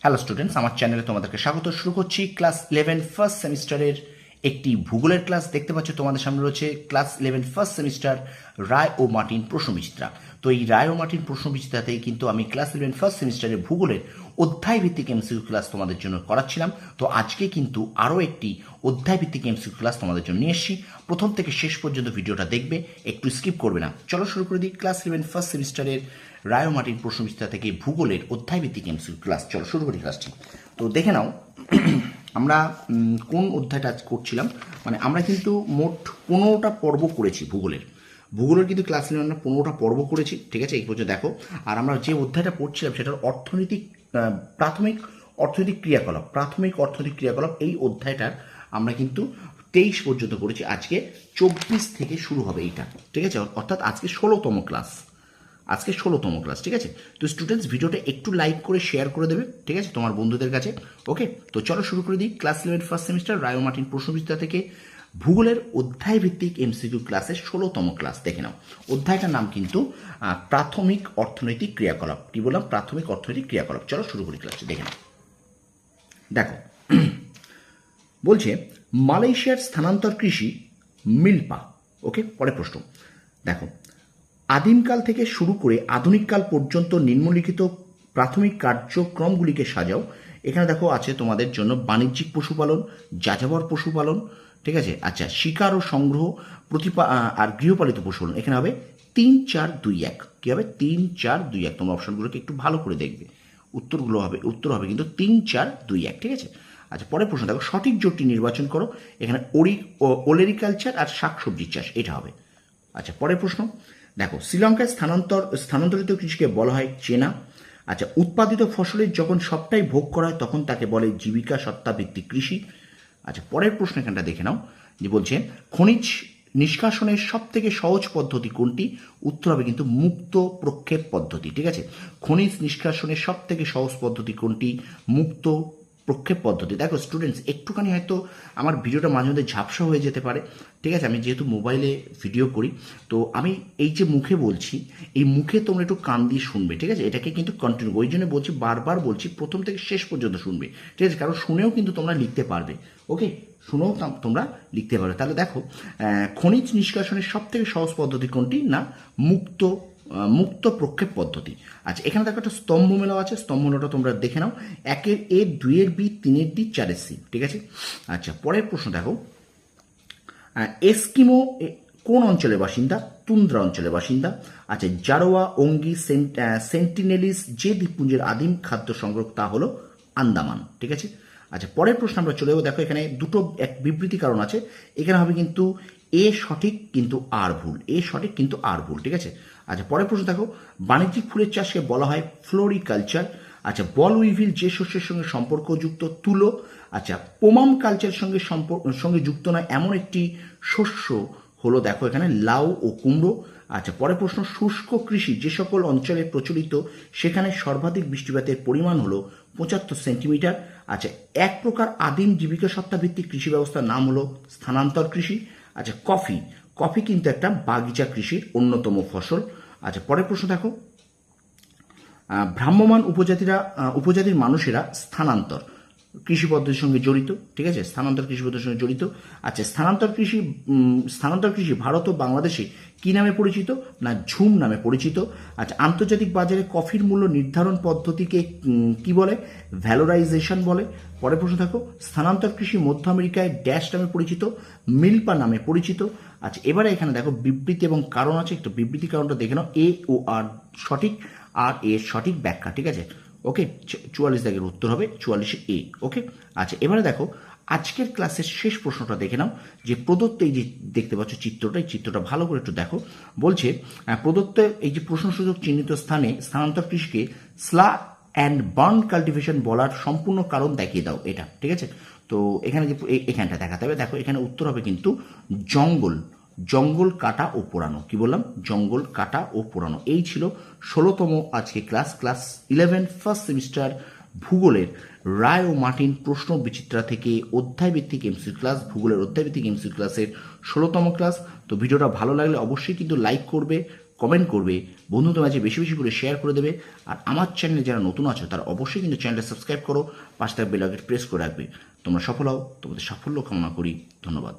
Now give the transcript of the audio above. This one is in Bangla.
হ্যালো স্টুডেন্টস, আমার চ্যানেলে তোমাদেরকে স্বাগত। শুরু করছি ক্লাস 11 ফার্স্ট সেমিস্টারের একটি ভূগোলের ক্লাস। দেখতে পাচ্ছ তোমাদের সামনে রয়েছে ক্লাস 11 ফার্স্ট সেমিস্টার রায় ও মার্টিন প্রশ্নবিচিত্রা। তো এই রায় ও মার্টিন প্রশ্নবিচিত্রাতেই কিন্তু আমি ক্লাস 11 ফার্স্ট সেমিস্টারের ভূগোলের অধ্যায় ভিত্তিক এমসিকিউ ক্লাস তোমাদের জন্য করাচ্ছিলাম। তো আজকে কিন্তু আরও একটি অধ্যায় ভিত্তিক এমসিকিউ ক্লাস তোমাদের জন্য নিয়ে এসেছি। প্রথম থেকে শেষ পর্যন্ত ভিডিওটা দেখবে, একটু স্কিপ করবে না। চলো শুরু করে দিই ক্লাস 11 ফার্স্ট সেমিস্টারের রায় ও মার্টিন প্রশ্নবিচিত্রা থেকে ভূগোলের অধ্যায় ভিত্তিক এমসিকিউ ক্লাস। চলো শুরু করি ক্লাসটি। তো দেখে নাও আমরা কোন অধ্যায়টা করছিলাম। মানে আমরা কিন্তু মোট 15টা পর্ব করেছি ভূগোলের কিন্তু ক্লাস 11 আমরা 15টা পর্ব করেছি, ঠিক আছে? এই পর্যন্ত দেখো। আর আমরা যে অধ্যায়টা পড়ছিলাম সেটার প্রাথমিক অর্থনৈতিক ক্রিয়াকলাপ এই অধ্যায়টার আমরা কিন্তু 23 পর্যন্ত করেছি। আজকে 24 থেকে শুরু হবে এইটা, ঠিক আছে? অর্থাৎ আজকে 16তম ক্লাস, ঠিক আছে? তো স্টুডেন্টস, ভিডিওটা একটু লাইক করে শেয়ার করে দেবে, ঠিক আছে, তোমার বন্ধুদের কাছে। ওকে, তো চলো শুরু করে দিই ক্লাস 11 ফার্স্ট সেমিস্টার রায় ও মার্টিন প্রশ্নবিচিত্রা থেকে ভূগোলের অধ্যায় ভিত্তিক এমসিকিউ ক্লাসের 16তম ক্লাস। দেখে নাও, অধ্যায়টার নাম কিন্তু প্রাথমিক অর্থনৈতিক ক্রিয়াকলাপ। কি বললাম? প্রাথমিক অর্থনৈতিক ক্রিয়াকলাপ। চলো শুরু করি ক্লাসটি। দেখে নাও, দেখো বলছে মালয়েশিয়ার স্থানান্তর কৃষি মিল্পা। ওকে, পরে প্রশ্ন দেখো, আদিমকাল থেকে শুরু করে আধুনিককাল পর্যন্ত নিম্নলিখিত প্রাথমিক কার্যক্রমগুলিকে সাজাও। এখানে দেখো আছে তোমাদের জন্য বাণিজ্যিক পশুপালন, যাযাবর পশুপালন, ঠিক আছে? আচ্ছা, শিকার ও সংগ্রহ, আর গৃহপালিত পশুপালন। এখানে হবে 3, 4, 2, 1। কি হবে? 3, 4, 2, 1। তোমরা অপশনগুলোকে একটু ভালো করে দেখবে। উত্তর হবে কিন্তু 3, 4, 2, 1, ঠিক আছে? আচ্ছা, পরের প্রশ্ন দেখো, সঠিক জোটটি নির্বাচন করো। এখানে ওলেরিকালচার আর শাকসবজির চাষ, এটা হবে। আচ্ছা, পরের প্রশ্ন দেখো, শ্রীলঙ্কায় স্থানান্তরিত কৃষিকে বলা হয় চেনা। আচ্ছা, উৎপাদিত ফসলের যখন সবটাই ভোগ করা হয় তখন তাকে বলে জীবিকা সত্তা ভিত্তিক কৃষি। আচ্ছা, পরের প্রশ্ন এখানটা দেখে নাও, যে বলছে খনিজ নিষ্কাশনের সব থেকে সহজ পদ্ধতি কোনটি? উত্তর হবে কিন্তু মুক্ত প্রক্ষেপ পদ্ধতি, ঠিক আছে? খনিজ নিষ্কাশনের সব থেকে সহজ পদ্ধতি কোনটি? মুক্ত প্রক্ষেপ পদ্ধতি। দেখো স্টুডেন্টস, একটুখানি হয়তো আমার ভিডিওটা মাঝে মধ্যে ঝাপসা হয়ে যেতে পারে, ঠিক আছে? আমি যেহেতু মোবাইলে ভিডিও করি, তো আমি এই যে মুখে বলছি, এই মুখে তোমরা একটু কান দিয়ে শুনবে, ঠিক আছে? এটাকে কিন্তু কন্টিনিউ, ওই জন্য বলছি, বারবার বলছি, প্রথম থেকে শেষ পর্যন্ত শুনবে, ঠিক আছে? কারণ শুনেও কিন্তু তোমরা লিখতে পারবে। ওকে, শুনেও তোমরা লিখতে পারবে। তাহলে দেখো, খনিজ নিষ্কাশনের সব থেকে সহজ পদ্ধতি কোনটি? না, মুক্ত প্রক্ষেপ পদ্ধতি। আচ্ছা, এখানে দেখো একটা স্তম্ভ মেলাও আছে, স্তম্ভ মেলাটা তোমরা দেখে নাও। 1-এর এ, 2-এর বি, 3-এর ডি, 4-এর সি, ঠিক আছে? আচ্ছা, পরের প্রশ্ন দেখো, এস্কিমো কোন অঞ্চলের বাসিন্দা? তুন্দ্রা অঞ্চলের বাসিন্দা। আচ্ছা, জারোয়া, অঙ্গি, সেন্টিনেলিস যে দ্বীপপুঞ্জের আদিম খাদ্য সংগ্রহ তা হলো আন্দামান, ঠিক আছে? আচ্ছা, পরের প্রশ্ন আমরা চলে যাবো। দেখো, এখানে দুটো এক বিবৃতি কারণ আছে। এখানে হবে কিন্তু এ সঠিক কিন্তু আর ভুল, ঠিক আছে? আচ্ছা, পরের প্রশ্ন দেখো, বাণিজ্যিক ফুলের চাষকে বলা হয় ফ্লোরিকালচার। আচ্ছা, বল উইভিল যে শস্যের সঙ্গে সম্পর্কযুক্ত? তুলো। আচ্ছা, পোমাম কালচারের সঙ্গে যুক্ত নয় এমন একটি শস্য হলো, দেখো এখানে লাউ ও কুমড়ো। আচ্ছা, পরের প্রশ্ন, শুষ্ক কৃষি যে সকল অঞ্চলে প্রচলিত সেখানে সর্বাধিক বৃষ্টিপাতের পরিমাণ হলো 75 সেন্টিমিটার। আচ্ছা, এক প্রকার আদিম জীবিকা সত্তা ভিত্তিক কৃষি ব্যবস্থার নাম হলো স্থানান্তর কৃষি। আচ্ছা, কফি কিন্তু একটা বাগিচা কৃষির অন্যতম ফসল। আচ্ছা, পরের প্রশ্ন দেখো, ভ্রাম্যমাণ উপজাতির মানুষেরা স্থানান্তর কৃষি পদ্ধতির সঙ্গে জড়িত, ঠিক আছে? স্থানান্তর কৃষি পদ্ধতির সঙ্গে জড়িত। আচ্ছা, স্থানান্তর কৃষি ভারত ও বাংলাদেশে কি নামে পরিচিত? না, ঝুম নামে পরিচিত। আচ্ছা, আন্তর্জাতিক বাজারে কফির মূল্য নির্ধারণ পদ্ধতিকে কি বলে? ভ্যালোরাইজেশন বলে। পরের প্রশ্ন দেখো, স্থানান্তর কৃষি মধ্য আমেরিকায় ড্যাশ নামে পরিচিত? মিল্পা নামে পরিচিত। আচ্ছা, এবারে এখানে দেখো বিবৃতি এবং কারণ আছে, একটু বিবৃতি কারণটা দেখে নাও। এ ও আর সঠিক, আর এর সঠিক ব্যাখ্যা, ঠিক আছে? ওকে, 44 দাগের উত্তর হবে 44 এ। ওকে, আচ্ছা, এবারে দেখো আজকের ক্লাসের শেষ প্রশ্নটা দেখে নাও, যে প্রদত্ত এই যে দেখতে পাচ্ছ চিত্রটা, এই চিত্রটা ভালো করে একটু দেখো। বলছে প্রদত্ত এই যে প্রশ্নসূচক চিহ্নিত স্থানে স্থানান্তর কৃষিকে স্লা অ্যান্ড বার্ন কাল্টিভেশন বলার সম্পূর্ণ কারণ দেখিয়ে দাও, এটা, ঠিক আছে? তো এখানে যে এখানটা দেখাতে হবে, দেখো এখানে উত্তর হবে কিন্তু জঙ্গল কাটা ও পোড়ানো। কি বললাম? জঙ্গল কাটা ও পোড়ানো। এই ছিল 16তম আজকে ক্লাস 11 ফার্স্ট সেমিস্টার ভূগোলের রায় ও মার্টিন প্রশ্ন বিচিত্রা থেকে অধ্যায়ভিত্তিক এমসিকিউ ক্লাস, ভূগোলের অধ্যায়ভিত্তিক এমসিকিউ ক্লাসের 16তম ক্লাস। তো ভিডিওটা ভালো লাগলে অবশ্যই কিন্তু লাইক করবে, কমেন্ট করবে, বন্ধুদের মাঝে বেশি বেশি করে শেয়ার করে দেবে। আর আমার চ্যানেলে যারা নতুন আছো তারা অবশ্যই কিন্তু চ্যানেলটা সাবস্ক্রাইব করো, পাশে থাকা বেল আইকন প্রেস করে রাখবে। তোমরা সফল হও, তোমাদের সাফল্য কামনা করি। ধন্যবাদ।